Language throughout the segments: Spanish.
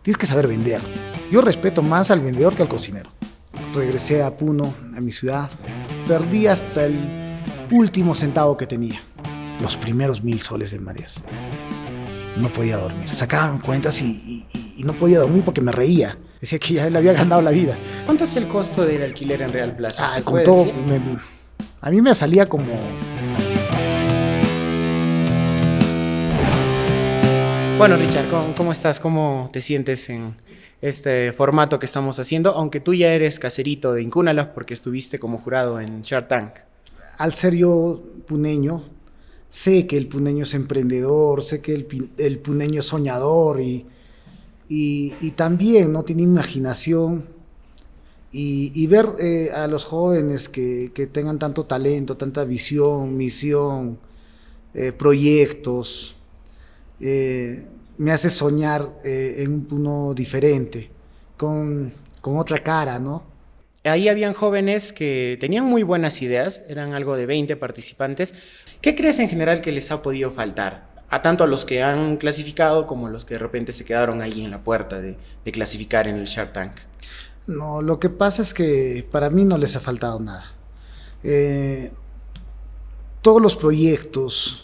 tienes que saber vender. Yo respeto más al vendedor que al cocinero. Regresé a Puno, a mi ciudad, perdí hasta el último centavo que tenía, los primeros 1,000 soles de Marías. No podía dormir, sacaba cuentas y no podía dormir porque me reía. Decía que ya le había ganado la vida. ¿Cuánto es el costo del alquiler en Real Plaza? Con todo, a mí me salía como... Bueno, Richard, ¿cómo estás? ¿Cómo te sientes en este formato que estamos haciendo? Aunque tú ya eres caserito de Incúnala porque estuviste como jurado en Shark Tank. Al ser yo puneño, sé que el puneño es emprendedor, sé que el puneño es soñador y también no tiene imaginación. Y ver a los jóvenes que tengan tanto talento, tanta visión, misión, proyectos, me hace soñar en un Puno diferente, con otra cara, ¿no? Ahí habían jóvenes que tenían muy buenas ideas, eran algo de 20 participantes. ¿Qué crees en general que les ha podido faltar? Tanto a los que han clasificado como a los que de repente se quedaron ahí en la puerta de clasificar en el Shark Tank. No, lo que pasa es que para mí no les ha faltado nada. Todos los proyectos,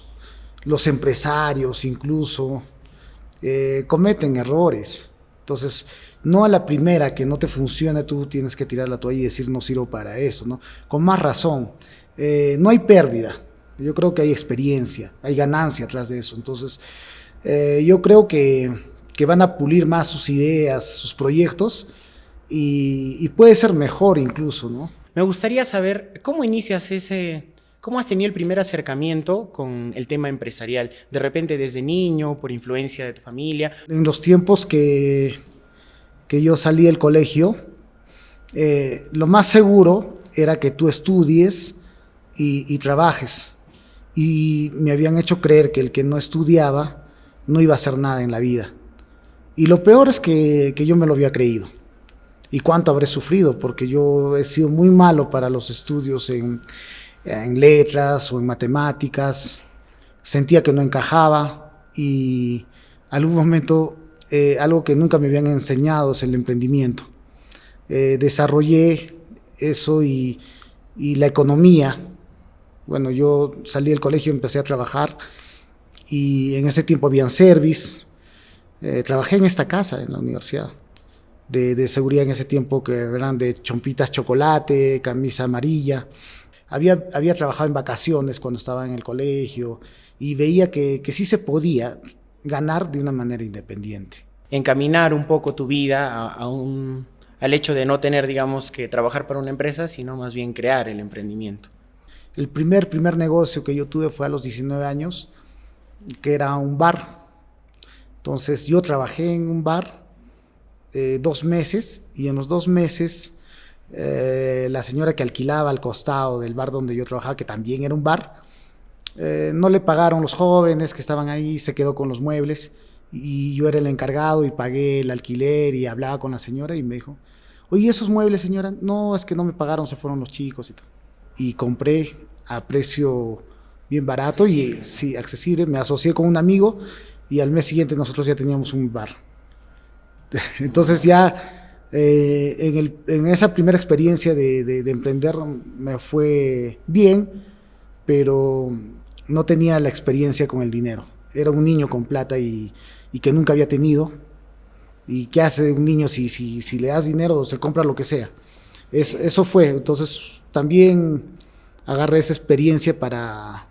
los empresarios incluso, cometen errores. Entonces, no a la primera que no te funcione, tú tienes que tirar la toalla y decir no sirvo para eso, ¿no? Con más razón. No hay pérdida. Yo creo que hay experiencia, hay ganancia atrás de eso. Entonces, yo creo que van a pulir más sus ideas, sus proyectos, y puede ser mejor incluso, ¿no? Me gustaría saber cómo inicias cómo has tenido el primer acercamiento con el tema empresarial, de repente desde niño, por influencia de tu familia. En los tiempos que yo salí del colegio, lo más seguro era que tú estudies y trabajes. Y me habían hecho creer que el que no estudiaba no iba a hacer nada en la vida. Y lo peor es que yo me lo había creído. Y cuánto habré sufrido, porque yo he sido muy malo para los estudios en letras o en matemáticas. Sentía que no encajaba y algún momento algo que nunca me habían enseñado es el emprendimiento. Desarrollé eso y la economía. Bueno, yo salí del colegio, empecé a trabajar y en ese tiempo habían service. Trabajé en esta casa, en la universidad, de seguridad en ese tiempo, que eran de chompitas chocolate, camisa amarilla. Había trabajado en vacaciones cuando estaba en el colegio y veía que sí se podía ganar de una manera independiente. Encaminar un poco tu vida al hecho de no tener, digamos, que trabajar para una empresa, sino más bien crear el emprendimiento. El primer negocio que yo tuve fue a los 19 años, que era un bar. Entonces yo trabajé en un bar 2 meses y en los 2 meses la señora que alquilaba al costado del bar donde yo trabajaba, que también era un bar, no le pagaron los jóvenes que estaban ahí, se quedó con los muebles y yo era el encargado y pagué el alquiler y hablaba con la señora y me dijo, oye, ¿esos muebles, señora? No, es que no me pagaron, se fueron los chicos y todo. Y compré a precio bien barato accesible. Y sí, accesible. Me asocié con un amigo y al mes siguiente nosotros ya teníamos un bar. Entonces ya en esa primera experiencia de emprender me fue bien, pero no tenía la experiencia con el dinero. Era un niño con plata y que nunca había tenido. ¿Y qué hace un niño si le das dinero? Se compra lo que sea. Eso fue. Entonces también agarré esa experiencia para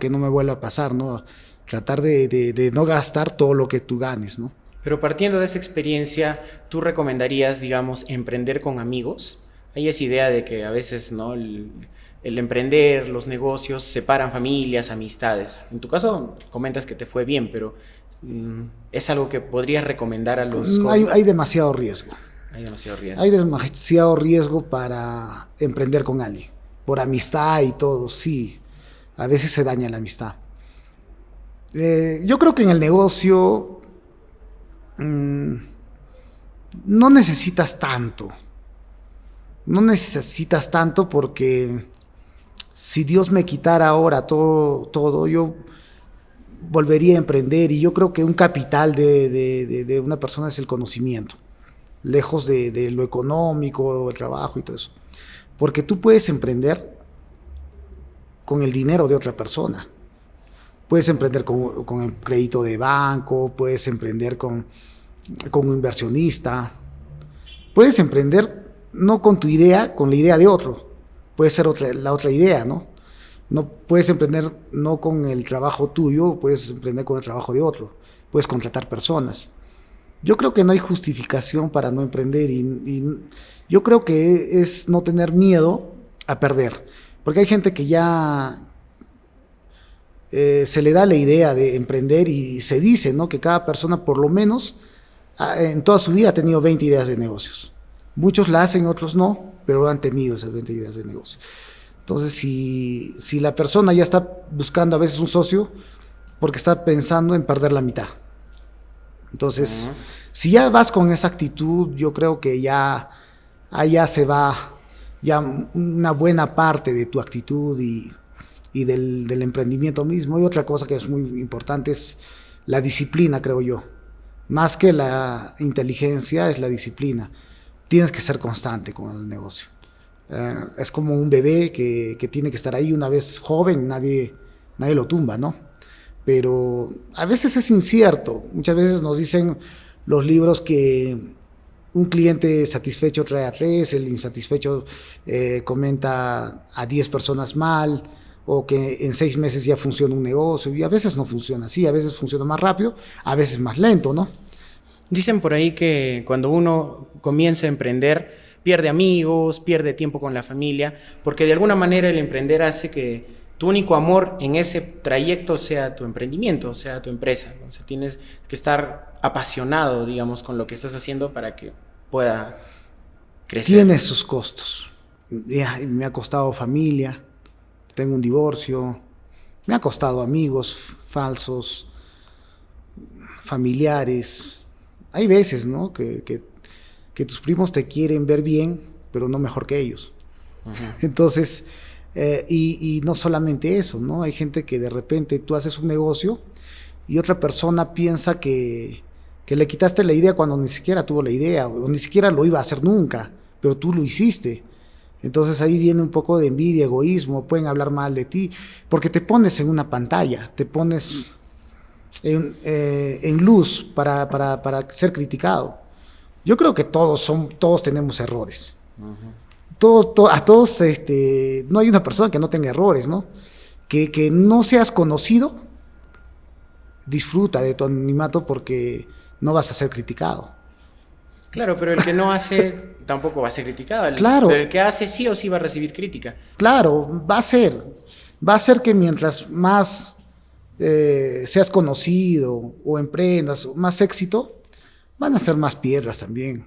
que no me vuelva a pasar, ¿no? Tratar de no gastar todo lo que tú ganes, ¿no? Pero partiendo de esa experiencia, ¿tú recomendarías, digamos, emprender con amigos? Hay esa idea de que a veces, ¿no?, el emprender, los negocios separan familias, amistades. En tu caso comentas que te fue bien, pero ¿es algo que podrías recomendar a los jóvenes? Hay demasiado riesgo. Hay demasiado riesgo. Hay demasiado riesgo para emprender con alguien. Por amistad y todo, sí. A veces se daña la amistad. Yo creo que en el negocio no necesitas tanto. No necesitas tanto porque si Dios me quitara ahora todo, yo volvería a emprender, y yo creo que un capital de una persona es el conocimiento, lejos de lo económico, el trabajo y todo eso. Porque tú puedes emprender con el dinero de otra persona. Puedes emprender con el crédito de banco, puedes emprender con un inversionista, puedes emprender no con tu idea, con la idea de otro. Puede ser la otra idea, ¿no? No puedes emprender no con el trabajo tuyo, puedes emprender con el trabajo de otro. Puedes contratar personas. Yo creo que no hay justificación para no emprender, y yo creo que es no tener miedo a perder. Porque hay gente que ya se le da la idea de emprender y se dice, ¿no?, que cada persona por lo menos en toda su vida ha tenido 20 ideas de negocios. Muchos la hacen, otros no, pero han tenido esas 20 ideas de negocio. Entonces, si la persona ya está buscando a veces un socio, porque está pensando en perder la mitad. Entonces, si ya vas con esa actitud, yo creo que allá se va ya una buena parte de tu actitud y del emprendimiento mismo. Y otra cosa que es muy importante es la disciplina, creo yo. Más que la inteligencia, es la disciplina. Tienes que ser constante con el negocio. Es como un bebé que tiene que estar ahí. Una vez joven, nadie lo tumba, ¿no? Pero a veces es incierto. Muchas veces nos dicen los libros que un cliente satisfecho trae a 3, el insatisfecho comenta a 10 personas mal, o que en 6 meses ya funciona un negocio, y a veces no funciona así, a veces funciona más rápido, a veces más lento, ¿no? Dicen por ahí que cuando uno comienza a emprender, pierde amigos, pierde tiempo con la familia, porque de alguna manera el emprender hace que tu único amor en ese trayecto sea tu emprendimiento, sea tu empresa. Entonces tienes que estar apasionado, digamos, con lo que estás haciendo para que pueda crecer. Tiene sus costos. Me ha costado familia, tengo un divorcio, me ha costado amigos falsos, familiares. Hay veces, ¿no?, que tus primos te quieren ver bien, pero no mejor que ellos. Uh-huh. Entonces, y no solamente eso, ¿no? Hay gente que de repente tú haces un negocio y otra persona piensa que le quitaste la idea cuando ni siquiera tuvo la idea, o ni siquiera lo iba a hacer nunca, pero tú lo hiciste. Entonces ahí viene un poco de envidia, egoísmo, pueden hablar mal de ti, porque te pones en una pantalla, te pones en luz para ser criticado. Yo creo que todos tenemos errores. Uh-huh. A todos, no hay una persona que no tenga errores, ¿no? Que no seas conocido, disfruta de tu anonimato porque no vas a ser criticado. Claro, pero el que no hace tampoco va a ser criticado. Claro. Pero el que hace sí o sí va a recibir crítica. Claro, va a ser que mientras más seas conocido o emprendas, más éxito, van a ser más piedras también.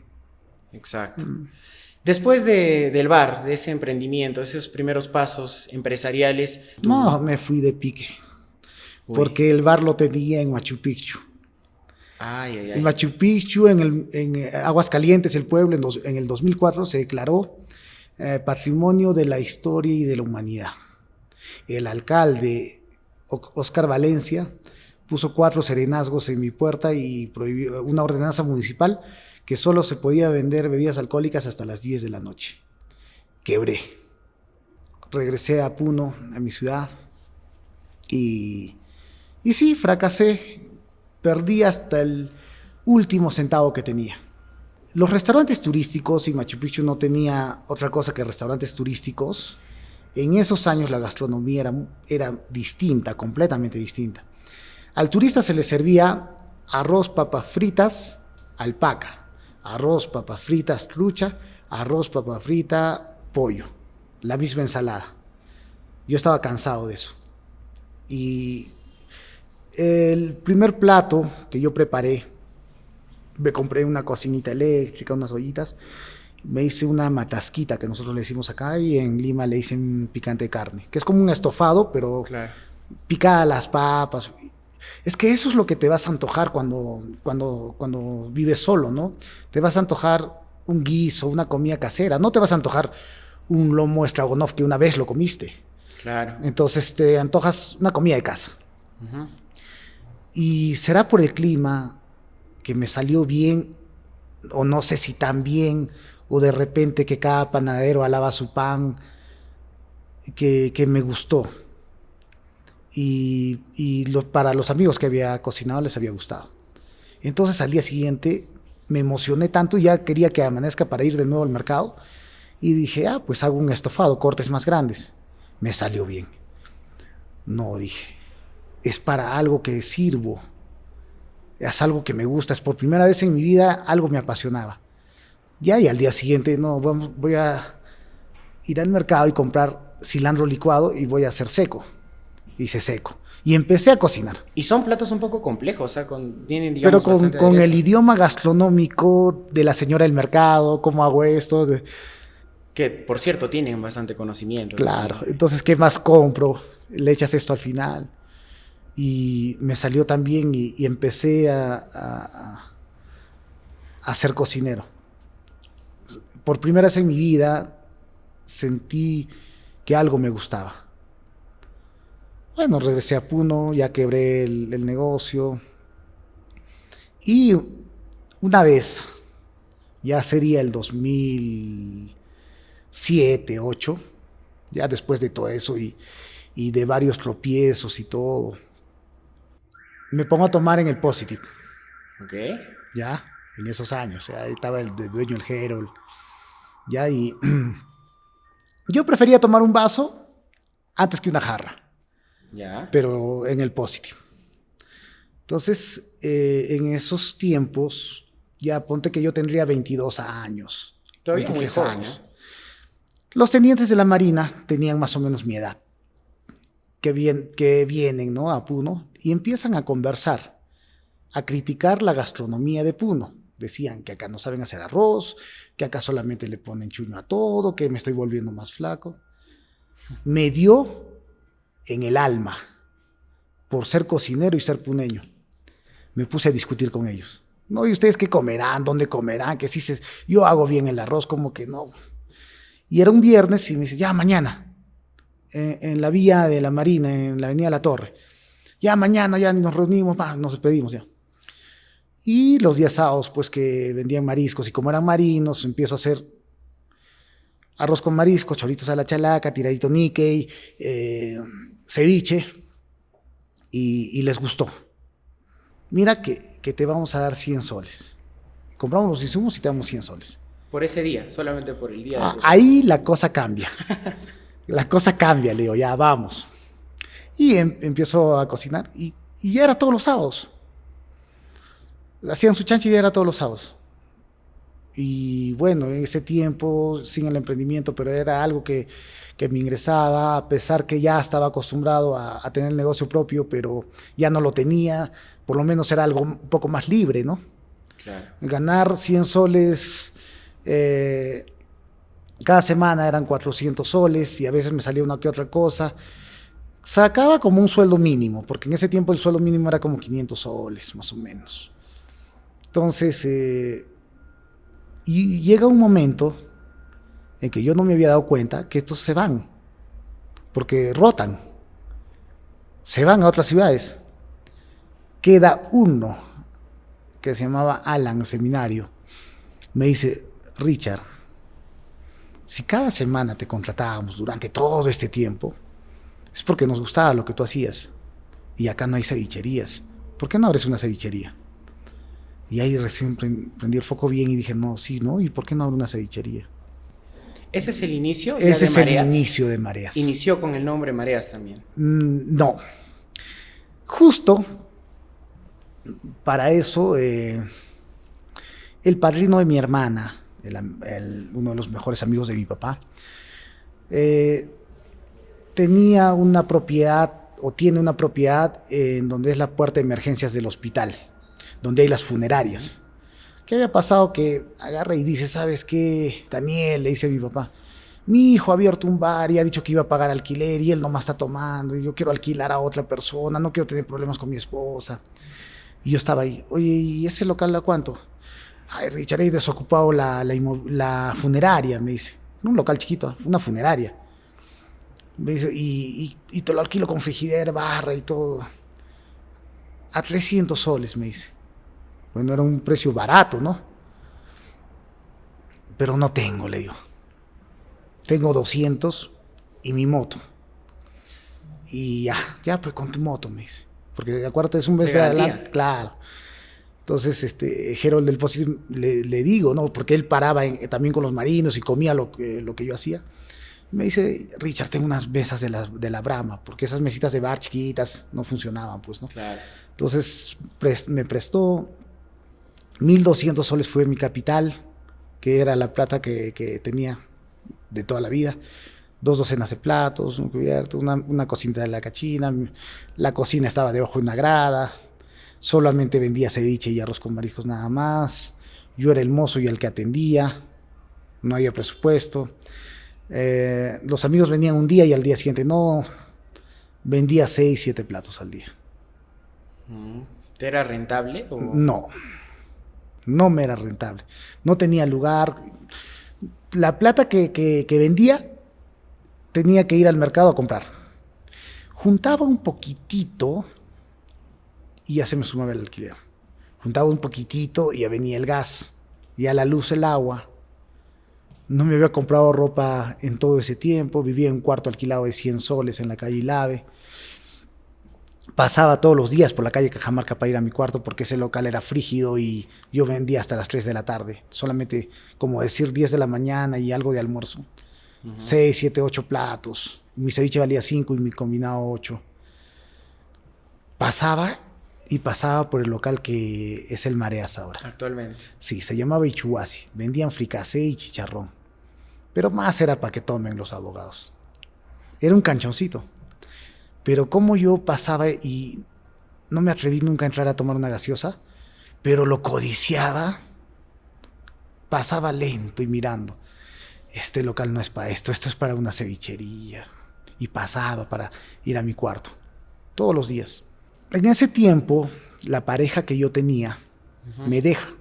Exacto. Después del bar, de ese emprendimiento, esos primeros pasos empresariales... No, me fui de pique. Uy. Porque el bar lo tenía en Machu Picchu. Ay. En Machu Picchu, en Aguascalientes, el pueblo, en el 2004 se declaró Patrimonio de la Historia y de la Humanidad. El alcalde, Oscar Valencia, puso 4 serenazgos en mi puerta y prohibió una ordenanza municipal que solo se podía vender bebidas alcohólicas hasta las 10 de la noche. Quebré. Regresé a Puno, a mi ciudad, y sí, fracasé. Perdí hasta el último centavo que tenía. Los restaurantes turísticos, y Machu Picchu no tenía otra cosa que restaurantes turísticos, en esos años la gastronomía era distinta, completamente distinta. Al turista se le servía arroz, papas fritas, alpaca, arroz, papas fritas, trucha, arroz, papa frita, pollo, la misma ensalada. Yo estaba cansado de eso. Y el primer plato que yo preparé, me compré una cocinita eléctrica, unas ollitas, me hice una matasquita, que nosotros le decimos acá, y en Lima le dicen picante de carne, que es como un estofado, pero claro, picada las papas. Es que eso es lo que te vas a antojar cuando vives solo, ¿no? Te vas a antojar un guiso, una comida casera, no te vas a antojar un lomo Stroganoff que una vez lo comiste. Claro. Entonces te antojas una comida de casa. Uh-huh. Y será por el clima que me salió bien, o no sé si tan bien, o de repente que cada panadero alaba su pan, que me gustó. Para los amigos que había cocinado les había gustado. Entonces al día siguiente me emocioné tanto, ya quería que amanezca para ir de nuevo al mercado, y dije, pues hago un estofado, cortes más grandes. Me salió bien. No, dije, es para algo que sirvo, es algo que me gusta, es por primera vez en mi vida algo me apasionaba. Ya, y al día siguiente, no, voy a ir al mercado y comprar cilantro licuado y voy a hacer seco. Hice seco. Y empecé a cocinar. Y son platos un poco complejos, o sea, tienen, pero digamos, bastante con el aderezo. idioma gastronómico de la señora del mercado, cómo hago esto. Que, por cierto, tienen bastante conocimiento. Claro, entonces, ¿qué más compro? Le echas esto al final. Y me salió tan bien y empecé a ser cocinero. Por primera vez en mi vida sentí que algo me gustaba. Bueno, regresé a Puno, ya quebré el negocio. Y una vez, ya sería el 2007, 2008, ya después de todo eso y de varios tropiezos y todo, me pongo a tomar en el Positive. Ok. Ya, en esos años, ya estaba el de dueño el Herold. Ya, y yo prefería tomar un vaso antes que una jarra. Ya. Pero en el Positive. Entonces, en esos tiempos, ya ponte que yo tendría 22 años. Todavía muy 23 joven, años. ¿eh? Los tenientes de la Marina tenían más o menos mi edad, que vienen, ¿no?, a Puno y empiezan a conversar, a criticar la gastronomía de Puno. Decían que acá no saben hacer arroz, que acá solamente le ponen chuño a todo, que me estoy volviendo más flaco. Me dio en el alma, por ser cocinero y ser puneño. Me puse a discutir con ellos. No, ¿y ustedes qué comerán? ¿Dónde comerán? Que si yo hago bien el arroz, como que no. Y era un viernes y me dice, ya mañana, en la vía de la Marina, en la avenida La Torre. Ya mañana, ya nos reunimos, nos despedimos ya. Y los días sábados, pues que vendían mariscos, y como eran marinos, empiezo a hacer arroz con mariscos, choritos a la chalaca, tiradito Nikkei, ceviche, y les gustó. Mira que te vamos a dar 100 soles. Compramos los insumos y te damos 100 soles. Por ese día, solamente por el día. Ahí la cosa cambia. La cosa cambia, le digo, ya vamos. Y empiezo a cocinar y ya era todos los sábados. Hacían su chanchi y ya era todos los sábados. Y bueno, en ese tiempo, sin el emprendimiento, pero era algo que me ingresaba, a pesar que ya estaba acostumbrado a tener el negocio propio, pero ya no lo tenía. Por lo menos era algo un poco más libre, ¿no? Claro. Ganar 100 soles cada semana eran 400 soles y a veces me salía una que otra cosa. Sacaba como un sueldo mínimo, porque en ese tiempo el sueldo mínimo era como 500 soles, más o menos. Entonces, y llega un momento en que yo no me había dado cuenta que estos se van, porque rotan, se van a otras ciudades. Queda uno que se llamaba Alan Seminario. Me dice, Richard, si cada semana te contratábamos durante todo este tiempo, es porque nos gustaba lo que tú hacías. Y acá no hay cevicherías. ¿Por qué no abres una cevichería? Y ahí recién prendí el foco bien y dije, no, sí, ¿no? ¿Y por qué no abro una cevichería? ¿Ese es el inicio? Ese es el inicio de Mareas. Inició con el nombre Mareas también. No. Justo para eso, el padrino de mi hermana, uno de los mejores amigos de mi papá, tenía una propiedad, o tiene una propiedad en donde es la puerta de emergencias del hospital, donde hay las funerarias. ¿Qué había pasado? Que agarra y dice, ¿sabes qué, Daniel? Le dice a mi papá, mi hijo ha abierto un bar y ha dicho que iba a pagar alquiler y él nomás está tomando y yo quiero alquilar a otra persona, no quiero tener problemas con mi esposa. Y yo estaba ahí, oye, ¿y ese local a cuánto? Ay, Richard, he desocupado la funeraria, me dice. Un local chiquito, una funeraria. Me dice, y te lo alquilo con frigidera, barra y todo. A 300 soles, me dice. Bueno, era un precio barato, ¿no? Pero no tengo, le digo. Tengo 200 y mi moto. Y ya, pues con tu moto, me dice. Porque acuérdate, es un mes de adelante. Claro. Entonces, Harold del Pozo le digo, ¿no? Porque él paraba también con los marinos y comía lo que yo hacía. Me dice, Richard, tengo unas mesas de la Brahma, porque esas mesitas de bar chiquitas no funcionaban, pues, ¿no? Claro. Entonces, me prestó 1,200 soles, fue mi capital, que era la plata que tenía de toda la vida. 2 docenas de platos, un cubierto, una cocinita de la cachina. La cocina estaba debajo de una grada. Solamente vendía ceviche y arroz con mariscos nada más. Yo era el mozo y el que atendía. No había presupuesto. Los amigos venían un día y al día siguiente no. Vendía 6, 7 platos al día. ¿Te era rentable? ¿O? No me era rentable. No tenía lugar. La plata que vendía tenía que ir al mercado a comprar. Juntaba un poquitito y ya se me sumaba el alquiler. Juntaba un poquitito y ya venía el gas, ya la luz, el agua. No me había comprado ropa en todo ese tiempo. Vivía en un cuarto alquilado de 100 soles en la calle Ilave. Pasaba todos los días por la calle Cajamarca para ir a mi cuarto porque ese local era frígido y yo vendía hasta las 3 de la tarde. Solamente, como decir, 10 de la mañana y algo de almuerzo. 6, 7, 8 platos. Mi ceviche valía 5 y mi combinado 8. Pasaba por el local que es el Mareas ahora. Actualmente. Sí, se llamaba Ichuasi. Vendían fricasé y chicharrón. Pero más era para que tomen los abogados. Era un canchoncito. Pero como yo pasaba y no me atreví nunca a entrar a tomar una gaseosa, pero lo codiciaba, pasaba lento y mirando. Este local no es para esto es para una cevichería. Y pasaba para ir a mi cuarto, todos los días. En ese tiempo, la pareja que yo tenía me deja.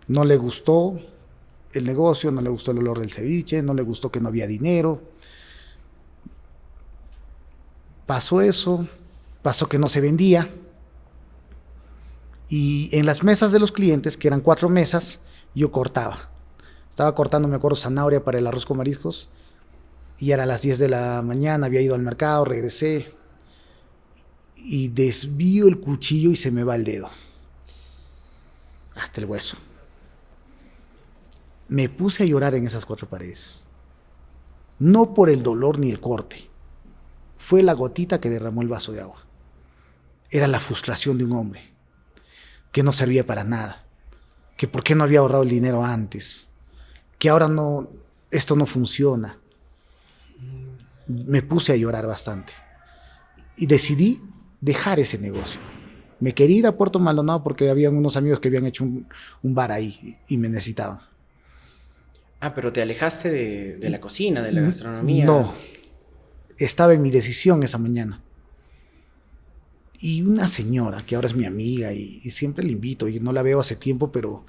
No le gustó el negocio, no le gustó el olor del ceviche, no le gustó que no había dinero. Pasó eso, pasó que no se vendía. Y en las mesas de los clientes, que eran 4 mesas, yo cortaba. Estaba cortando, me acuerdo, zanahoria para el arroz con mariscos. Y era a las 10 de la mañana, había ido al mercado, regresé. Y desvío el cuchillo y se me va el dedo. Hasta el hueso. Me puse a llorar en esas 4 paredes. No por el dolor ni el corte. Fue la gotita que derramó el vaso de agua. Era la frustración de un hombre que no servía para nada, que por qué no había ahorrado el dinero antes, que ahora no, esto no funciona. Me puse a llorar bastante y decidí dejar ese negocio. Me quería ir a Puerto Maldonado porque había unos amigos que habían hecho un bar ahí y me necesitaban. Pero te alejaste de la cocina, de la gastronomía. No, estaba en mi decisión esa mañana. Y una señora, que ahora es mi amiga y siempre le invito, y no la veo hace tiempo, pero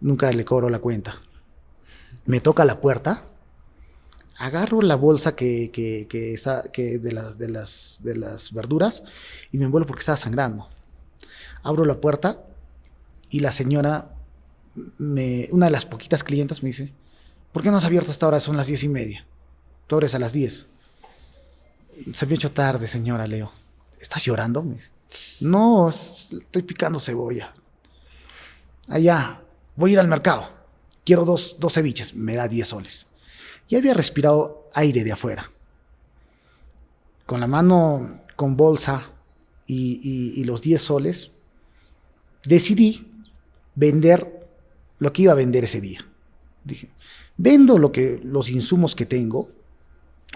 nunca le cobro la cuenta. Me toca la puerta, agarro la bolsa que de las verduras y me envuelvo porque estaba sangrando. Abro la puerta y la señora, una de las poquitas clientas, me dice: ¿por qué no has abierto hasta ahora? Son las 10:30. Tú abres a las 10. Se me ha hecho tarde, señora, Leo. ¿Estás llorando? Me dice. No, estoy picando cebolla. Allá, voy a ir al mercado. Quiero dos ceviches. Me da 10 soles. Ya había respirado aire de afuera. Con la mano con bolsa y los 10 soles, decidí vender lo que iba a vender ese día. Dije, vendo los insumos que tengo,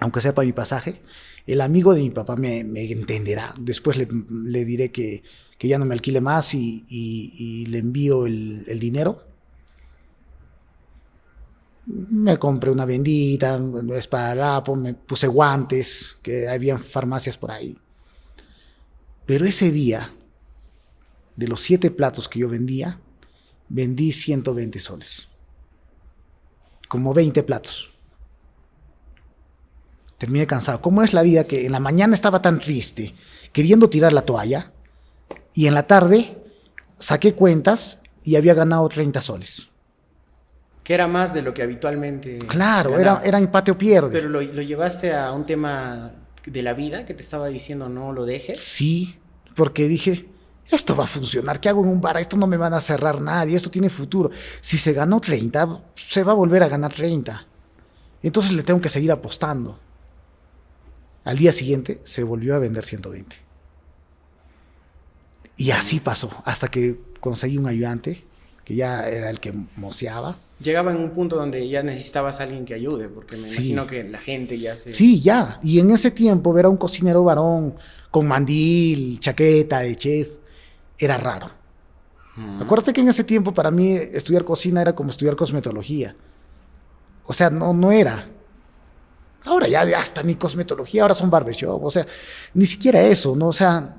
aunque sea para mi pasaje. El amigo de mi papá me entenderá. Después le diré que ya no me alquile más y le envío el dinero. Me compré una bendita, esparadrapo, me puse guantes, que había farmacias por ahí. Pero ese día, de los 7 platos que yo vendía, vendí 120 soles. Como 20 platos. Terminé cansado. ¿Cómo es la vida que en la mañana estaba tan triste, queriendo tirar la toalla, Y en la tarde saqué cuentas y había ganado 30 soles. Que era más de lo que habitualmente Claro, ganaba. era empate o pierde. Pero lo llevaste a un tema de la vida que te estaba diciendo no lo dejes. Sí, porque dije, esto va a funcionar, ¿qué hago en un bar? Esto no me van a cerrar nadie, esto tiene futuro. Si se ganó 30, se va a volver a ganar 30. Entonces le tengo que seguir apostando. Al día siguiente se volvió a vender 120. Y así pasó, hasta que conseguí un ayudante, que ya era el que moceaba. Llegaba en un punto donde ya necesitabas a alguien que ayude, porque me imagino que la gente ya se... Sí, ya. Y en ese tiempo ver a un cocinero varón con mandil, chaqueta de chef, era raro. Acuérdate que en ese tiempo para mí estudiar cocina era como estudiar cosmetología. O sea, no era. Ahora ya hasta ni cosmetología, ahora son barbershop. O sea, ni siquiera eso, ¿no? O sea,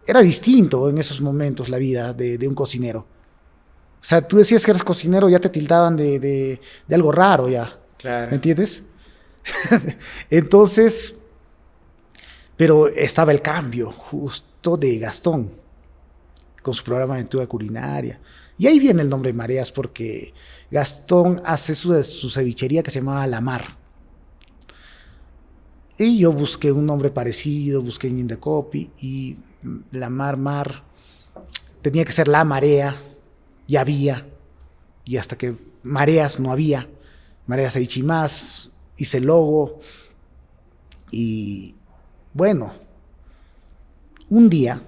era distinto en esos momentos la vida de un cocinero. O sea, tú decías que eres cocinero, ya te tildaban de algo raro ya. Claro. ¿Me entiendes? Entonces, pero estaba el cambio justo de Gastón, con su programa Aventura Culinaria. Y ahí viene el nombre de Mareas, porque Gastón hace su cevichería que se llamaba La Mar. Y yo busqué un nombre parecido, busqué en Indecopy, y La Mar, tenía que ser La Marea, y había, y hasta que Mareas no había, Mareas Eichimás, hice el logo, y bueno, un día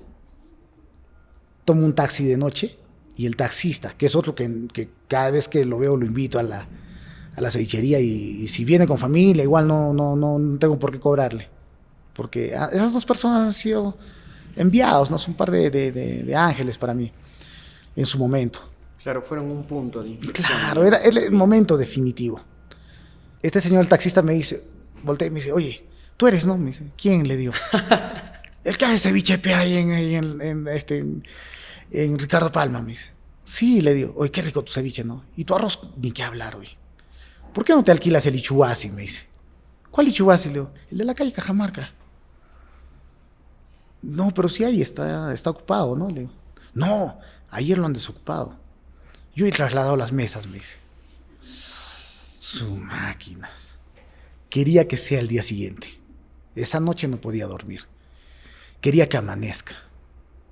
tomo un taxi de noche, y el taxista, que es otro que cada vez que lo veo lo invito a la cevichería, y si viene con familia, igual no tengo por qué cobrarle, porque esas dos personas han sido enviados, ¿no? Son un par de ángeles para mí, en su momento. Claro, fueron un punto de inflexión. Claro, era el momento definitivo. Este señor, el taxista, me dice, voltea y me dice, oye, tú eres, ¿no? Me dice, ¿quién? Le digo. El que hace ceviche ahí en Ricardo Palma, me dice. Sí, le digo, oye, qué rico tu ceviche, ¿no? Y tu arroz, ni qué hablar, oye. ¿Por qué no te alquilas el Ichuasi? Me dice. ¿Cuál Ichuasi? Le digo, el de la calle Cajamarca. No, pero sí ahí está ocupado, ¿no? Le digo, no, ayer lo han desocupado. Yo he trasladado las mesas, me dice. Sus máquinas. Quería que sea el día siguiente. Esa noche no podía dormir. Quería que amanezca.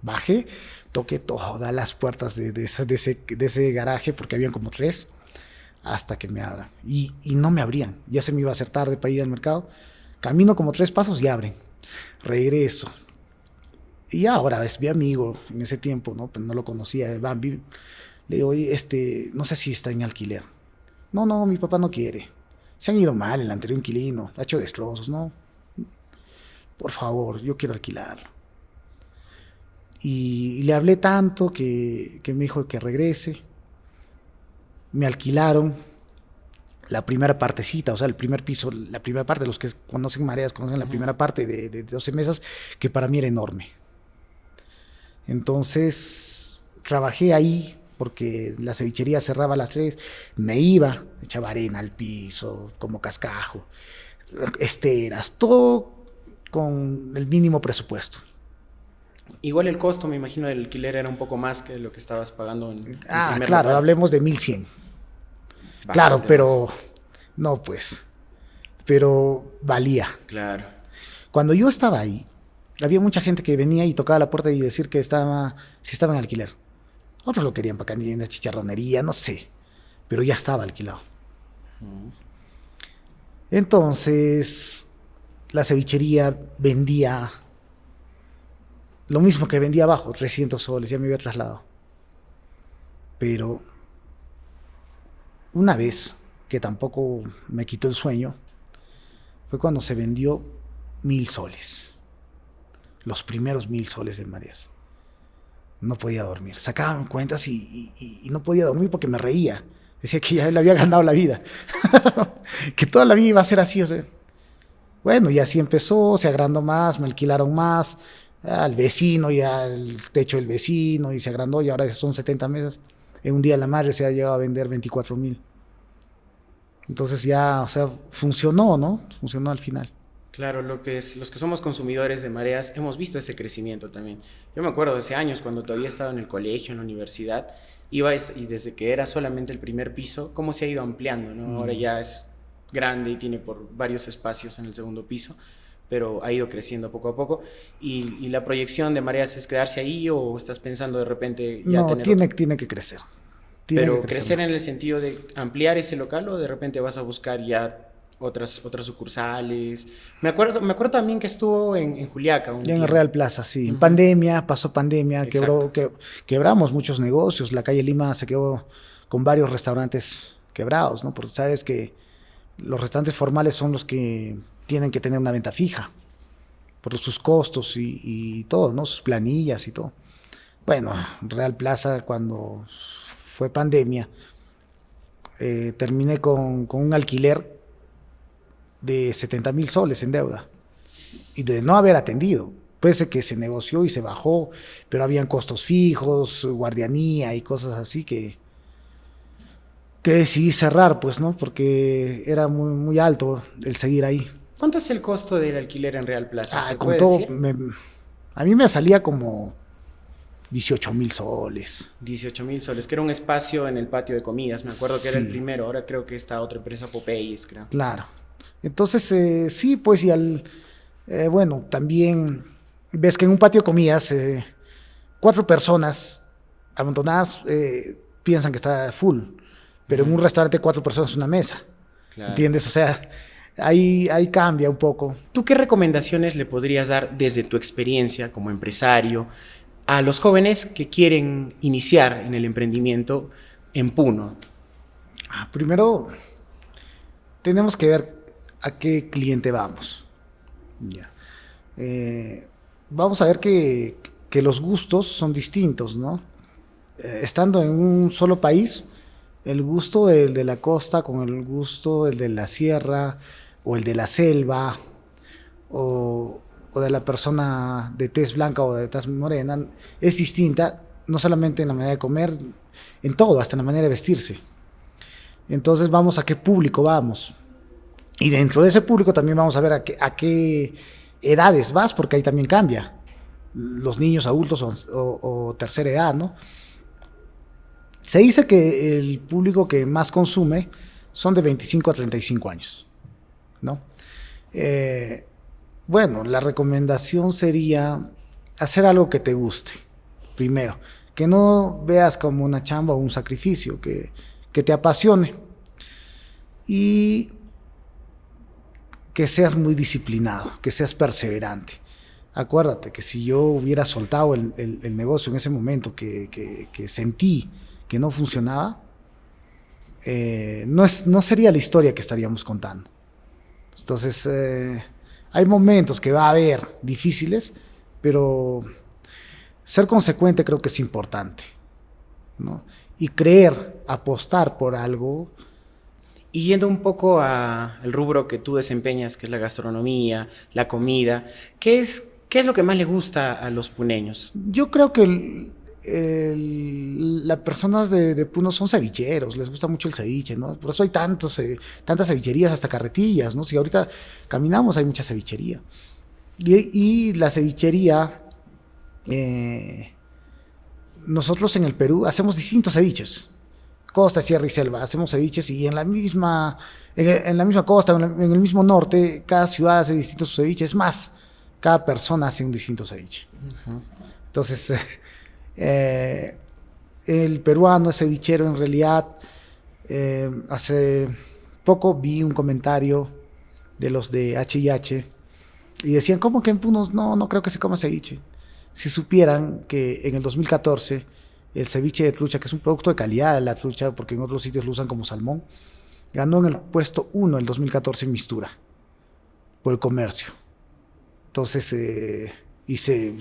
Bajé, toqué todas las puertas de ese garaje, porque habían como 3, hasta que me abran. Y no me abrían. Ya se me iba a hacer tarde para ir al mercado. Camino como 3 pasos y abren. Regreso. Y ahora es mi amigo en ese tiempo, ¿no? Pero no lo conocía, Bambi. Le digo, oye, no sé si está en alquiler. No, mi papá no quiere. Se han ido mal, el anterior inquilino, ha hecho destrozos, ¿no? Por favor, yo quiero alquilarlo. Y le hablé tanto que me dijo que regrese. Me alquilaron la primera partecita, o sea, el primer piso, la primera parte. Los que conocen Mareas conocen la primera parte de 12 mesas, que para mí era enorme. Entonces, trabajé ahí, porque la cevichería cerraba a las 3, me iba, echaba arena al piso, como cascajo, esteras, todo con el mínimo presupuesto. Igual el costo, me imagino, del alquiler era un poco más que lo que estabas pagando en primer claro, local. hablemos de 1,100. Claro, pero más. No, pues, pero valía. Claro. Cuando yo estaba ahí, había mucha gente que venía y tocaba la puerta y decir que si estaba en alquiler. Otros lo querían para cantina, chicharronería, no sé. Pero ya estaba alquilado. Entonces, la cevichería vendía lo mismo que vendía abajo, 300 soles, ya me había trasladado. Pero una vez, que tampoco me quitó el sueño, fue cuando se vendió 1,000 soles. Los primeros 1,000 soles de Mareas. No podía dormir. Sacaban cuentas y no podía dormir porque me reía. Decía que ya le había ganado la vida. Que toda la vida iba a ser así. O sea. Bueno, y así empezó, se agrandó más, me alquilaron más. Al vecino, ya el techo del vecino, y se agrandó, y ahora son 70 mesas. En un día la madre se ha llegado a vender 24,000. Entonces ya, o sea, funcionó, ¿no? Funcionó al final. Claro, los que somos consumidores de mareas hemos visto ese crecimiento también. Yo me acuerdo de hace años cuando todavía estaba en el colegio, en la universidad, y desde que era solamente el primer piso, cómo se ha ido ampliando, ¿no? Ahora ya es grande y tiene por varios espacios en el segundo piso, pero ha ido creciendo poco a poco. Y la proyección de mareas es quedarse ahí o estás pensando de repente ya No, tener otro? tiene que crecer. Pero crecer en el sentido de ampliar ese local o de repente vas a buscar ya otras sucursales. Me acuerdo también que estuvo en Juliaca un Ya en el tiempo. Real Plaza, sí. En Ujú. pandemia, pasó pandemia, Exacto. quebramos muchos negocios. La calle Lima se quedó con varios restaurantes quebrados, ¿no? Porque sabes que los restaurantes formales son los que tienen que tener una venta fija por sus costos y todo, ¿no? Sus planillas y todo. Bueno, Real Plaza, cuando fue pandemia, terminé con un alquiler de 70.000 soles en deuda y de no haber atendido. Pese que se negoció y se bajó, pero habían costos fijos, guardianía y cosas así que decidí cerrar, pues, ¿no? Porque era muy alto el seguir ahí. ¿Cuánto es el costo del alquiler en Real Plaza? Ah, ¿Se con puede todo, decir? a mí me salía como 18.000 soles. 18.000 soles, que era un espacio en el patio de comidas. Me acuerdo que era el Sí, primero. Ahora creo que está otra empresa, Popeyes, creo. claro. Entonces, sí, pues, bueno, también ves que en un patio de comidas, 4 personas amontonadas piensan que está full, pero en un restaurante 4 personas es una mesa, Claro. ¿entiendes? O sea, ahí cambia un poco. ¿Tú qué recomendaciones le podrías dar desde tu experiencia como empresario a los jóvenes que quieren iniciar en el emprendimiento en Puno? Primero, tenemos que ver a qué cliente vamos. Ya. Vamos a ver que los gustos son distintos, ¿no? Estando en un solo país, el gusto del de la costa con el gusto del de la sierra o el de la selva o de la persona de tez blanca o de tez morena es distinta, no solamente en la manera de comer, en todo, hasta en la manera de vestirse. Entonces vamos a qué público vamos. Y dentro de ese público también vamos a ver a qué edades vas, porque ahí también cambia. Los niños, adultos o tercera edad, ¿no? Se dice que el público que más consume son de 25 a 35 años, ¿no? Eh, bueno, la recomendación sería hacer algo que te guste, primero. Que no veas como una chamba o un sacrificio, que te apasione. Y que seas muy disciplinado, que seas perseverante. Acuérdate que si yo hubiera soltado el negocio en ese momento que sentí que no funcionaba, no sería la historia que estaríamos contando. Entonces, hay momentos que va a haber difíciles, pero ser consecuente creo que es importante, ¿no? Y creer, apostar por algo. Y yendo un poco al rubro que tú desempeñas, que es la gastronomía, la comida, qué es lo que más le gusta a los puneños? Yo creo que las personas de Puno son cevicheros, les gusta mucho el ceviche, ¿no? Por eso hay tantas cevicherías, hasta carretillas, ¿no? Si ahorita caminamos hay mucha cevichería. Y la cevichería, nosotros en el Perú hacemos distintos ceviches. Costa, sierra y selva, hacemos ceviches y en la misma costa, en el mismo norte, cada ciudad hace distintos ceviches, más, cada persona hace un distinto ceviche. Entonces, el peruano es cevichero en realidad. Hace poco vi un comentario de los de H&H y decían, ¿cómo que en Puno no creo que se coma ceviche? Si supieran que en el 2014 el ceviche de trucha, que es un producto de calidad, la trucha, porque en otros sitios lo usan como salmón, ganó en el puesto 1 el 2014 en Mistura, por el comercio. Entonces, y se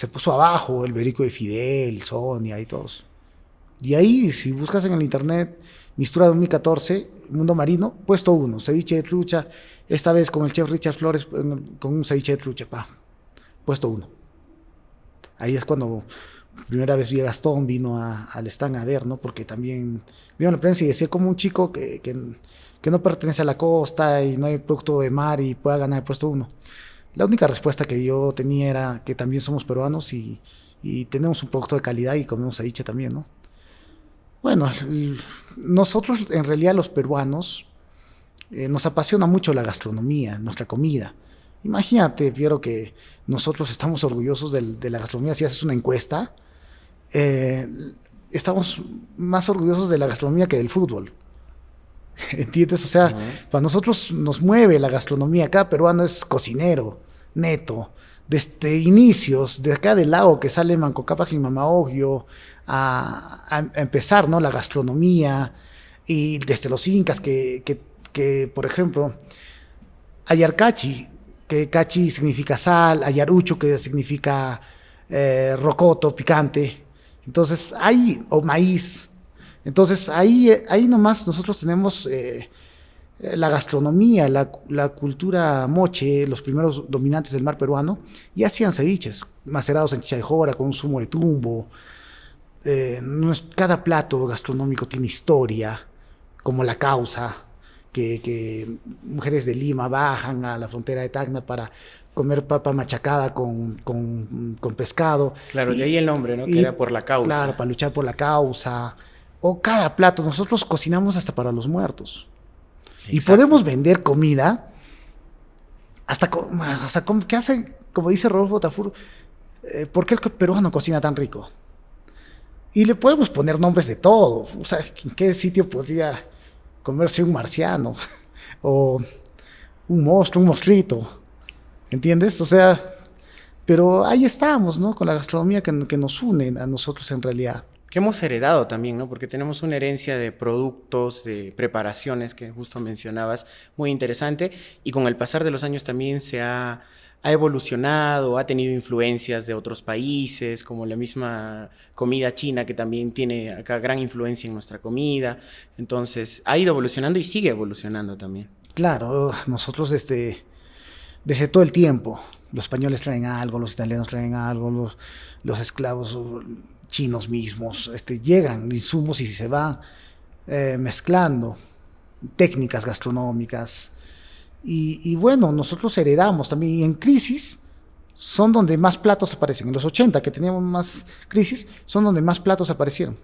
puso abajo el Berico de Fidel, Sonia y todos. Y ahí, si buscas en el internet, Mistura 2014, Mundo Marino, puesto 1, ceviche de trucha, esta vez con el chef Richard Flores, con un ceviche de trucha, puesto 1. Ahí es cuando primera vez vi a Gastón, vino al stand a ver, ¿no? Porque también vino en la prensa y decía como un chico que no pertenece a la costa y no hay producto de mar y pueda ganar el puesto uno. La única respuesta que yo tenía era que también somos peruanos y tenemos un producto de calidad y comemos ceviche también, ¿no? Bueno, nosotros en realidad los peruanos nos apasiona mucho la gastronomía, nuestra comida. Imagínate, Piero, que nosotros estamos orgullosos de la gastronomía. Si haces una encuesta, eh, estamos más orgullosos de la gastronomía que del fútbol. ¿Entiendes? O sea, para nosotros nos mueve la gastronomía. Cada peruano es cocinero, neto. Desde inicios, de acá del lago que sale Manco Cápac y Mamaogio, a empezar, ¿no? La gastronomía, y desde los incas, por ejemplo, Ayarcachi, que cachi significa sal, ayarucho, que significa rocoto, picante. Entonces, ahí, o maíz. Entonces, ahí nomás nosotros tenemos la gastronomía, la cultura moche, los primeros dominantes del mar peruano, y hacían ceviches, macerados en chicha de jora, con un zumo de tumbo. Cada plato gastronómico tiene historia, como la causa, que mujeres de Lima bajan a la frontera de Tacna para comer papa machacada con pescado. Claro, de ahí el nombre, ¿no? Que era por la causa. Claro, para luchar por la causa. O cada plato, nosotros cocinamos hasta para los muertos. Exacto. Y podemos vender comida hasta, o sea, ¿qué hace? Como dice Rodolfo Tafur, ¿por qué el peruano cocina tan rico? Y le podemos poner nombres de todo. O sea, ¿en qué sitio podría comerse un marciano? O un monstruo, un monstruito. ¿Entiendes? O sea, pero ahí estamos, ¿no? Con la gastronomía que nos une a nosotros en realidad. Que hemos heredado también, ¿no? Porque tenemos una herencia de productos, de preparaciones que justo mencionabas, muy interesante, y con el pasar de los años también ha evolucionado, ha tenido influencias de otros países, como la misma comida china, que también tiene acá gran influencia en nuestra comida. Entonces, ha ido evolucionando y sigue evolucionando también. Claro, nosotros desde todo el tiempo, los españoles traen algo, los italianos traen algo, los esclavos chinos mismos, llegan insumos y se van mezclando técnicas gastronómicas. Y bueno, nosotros heredamos también, y en crisis son donde más platos aparecen. En los 80, que teníamos más crisis, son donde más platos aparecieron.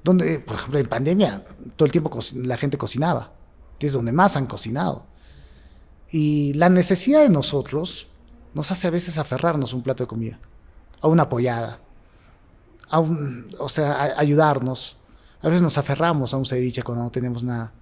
Donde, por ejemplo, en pandemia, todo el tiempo la gente cocinaba. Es donde más han cocinado. Y la necesidad de nosotros nos hace a veces aferrarnos a un plato de comida, a una pollada, o sea, ayudarnos. A veces nos aferramos a un ceviche cuando no tenemos nada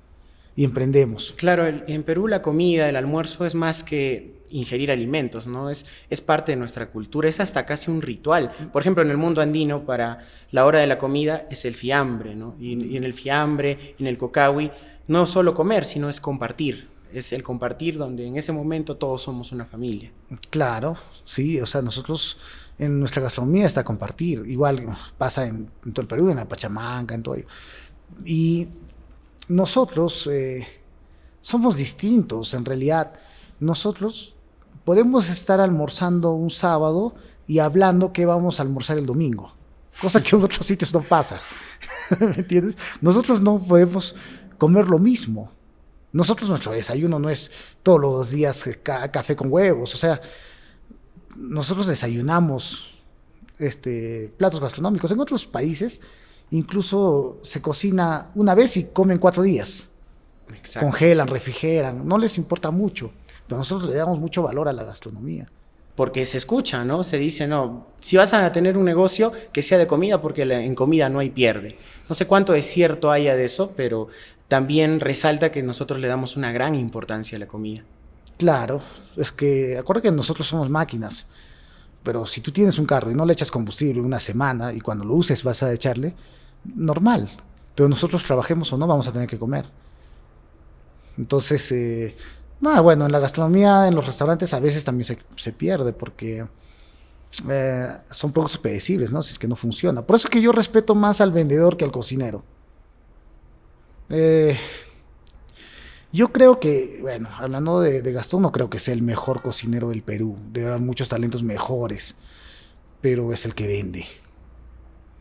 y emprendemos. Claro, en Perú la comida, el almuerzo es más que ingerir alimentos, ¿no? Es parte de nuestra cultura, es hasta casi un ritual. Por ejemplo, en el mundo andino, para la hora de la comida es el fiambre, ¿no? Y en el fiambre, en el cocahui, no solo comer, sino es compartir. Es el compartir donde en ese momento todos somos una familia. Claro, sí, o sea, nosotros en nuestra gastronomía está compartir. Igual pasa en todo el Perú, en la Pachamanca, en todo ello. Y nosotros somos distintos, en realidad. Nosotros podemos estar almorzando un sábado y hablando que vamos a almorzar el domingo, cosa que en otros sitios no pasa. ¿Me entiendes? Nosotros no podemos comer lo mismo. Nosotros, nuestro desayuno no es todos los días café con huevos. O sea, nosotros desayunamos platos gastronómicos. En otros países incluso se cocina una vez y comen 4 días. Exacto. Congelan, refrigeran, no les importa mucho. Pero nosotros le damos mucho valor a la gastronomía. Porque se escucha, ¿no? Se dice, no, si vas a tener un negocio, que sea de comida, porque en comida no hay pierde. No sé cuánto de cierto haya de eso, pero también resalta que nosotros le damos una gran importancia a la comida. Claro, es que acuérdate que nosotros somos máquinas, pero si tú tienes un carro y no le echas combustible una semana y cuando lo uses vas a echarle, normal, pero nosotros trabajemos o no vamos a tener que comer. Entonces, bueno, en la gastronomía, en los restaurantes a veces también se pierde porque son productos predecibles, ¿no? Si es que no funciona. Por eso es que yo respeto más al vendedor que al cocinero. Yo creo que, bueno, hablando de Gastón, no creo que sea el mejor cocinero del Perú. Debe haber muchos talentos mejores, pero es el que vende.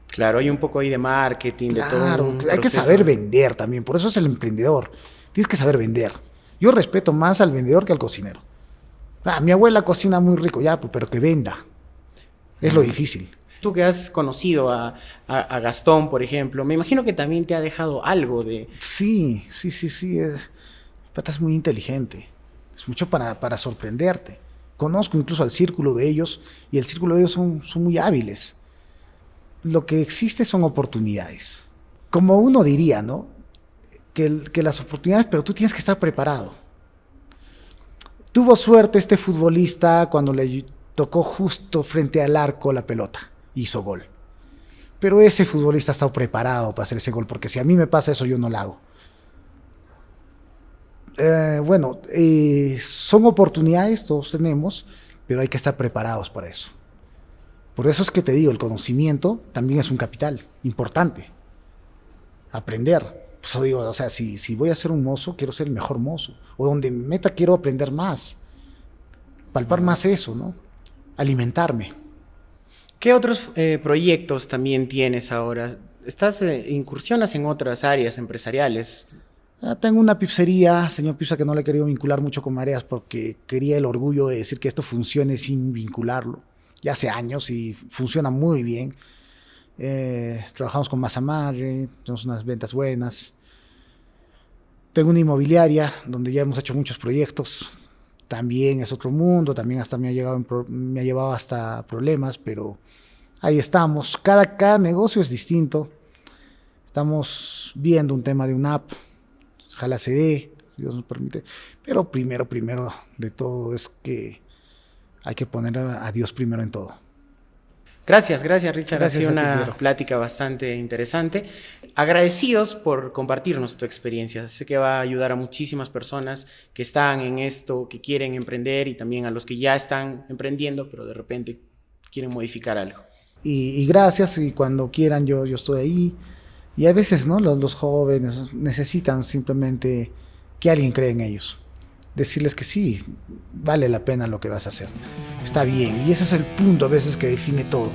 Claro, hay un poco ahí de marketing, claro, de todo. Claro, hay que saber vender también, por eso es el emprendedor. Tienes que saber vender. Yo respeto más al vendedor que al cocinero. Mi abuela cocina muy rico, ya, pero que venda. Es lo difícil. Tú que has conocido a Gastón, por ejemplo, me imagino que también te ha dejado algo de... Sí. Pata es muy inteligente. Es mucho para sorprenderte. Conozco incluso al círculo de ellos y el círculo de ellos son muy hábiles. Lo que existe son oportunidades. Como uno diría, ¿no? Que las oportunidades, pero tú tienes que estar preparado. Tuvo suerte este futbolista cuando le tocó justo frente al arco la pelota. Hizo gol. Pero ese futbolista ha estado preparado para hacer ese gol, porque si a mí me pasa eso, yo no lo hago. Son oportunidades, todos tenemos, pero hay que estar preparados para eso. Por eso es que te digo, el conocimiento también es un capital importante. Aprender. Pues digo, o sea, si voy a ser un mozo, quiero ser el mejor mozo. O donde me meta, quiero aprender más. Palpar más eso, ¿no? Alimentarme. ¿Qué otros proyectos también tienes ahora? Incursionas en otras áreas empresariales? Tengo una pizzería, señor Pizza, que no le he querido vincular mucho con Mareas porque quería el orgullo de decir que esto funcione sin vincularlo. Ya hace años y funciona muy bien. Trabajamos con masa madre, tenemos unas ventas buenas. Tengo una inmobiliaria donde ya hemos hecho muchos proyectos. También es otro mundo, también hasta me ha llevado hasta problemas, pero ahí estamos. Cada negocio es distinto. Estamos viendo un tema de una app. Ojalá se dé, si Dios nos permite. Pero primero de todo es que hay que poner a Dios primero en todo. Gracias Richard. Gracias, ha sido una plática bastante interesante. Agradecidos por compartirnos tu experiencia. Sé que va a ayudar a muchísimas personas que están en esto, que quieren emprender y también a los que ya están emprendiendo, pero de repente quieren modificar algo. Y gracias, y cuando quieran yo estoy ahí. Y a veces, ¿no? Los jóvenes necesitan simplemente que alguien cree en ellos. Decirles que sí, vale la pena lo que vas a hacer. Está bien. Y ese es el punto a veces que define todo.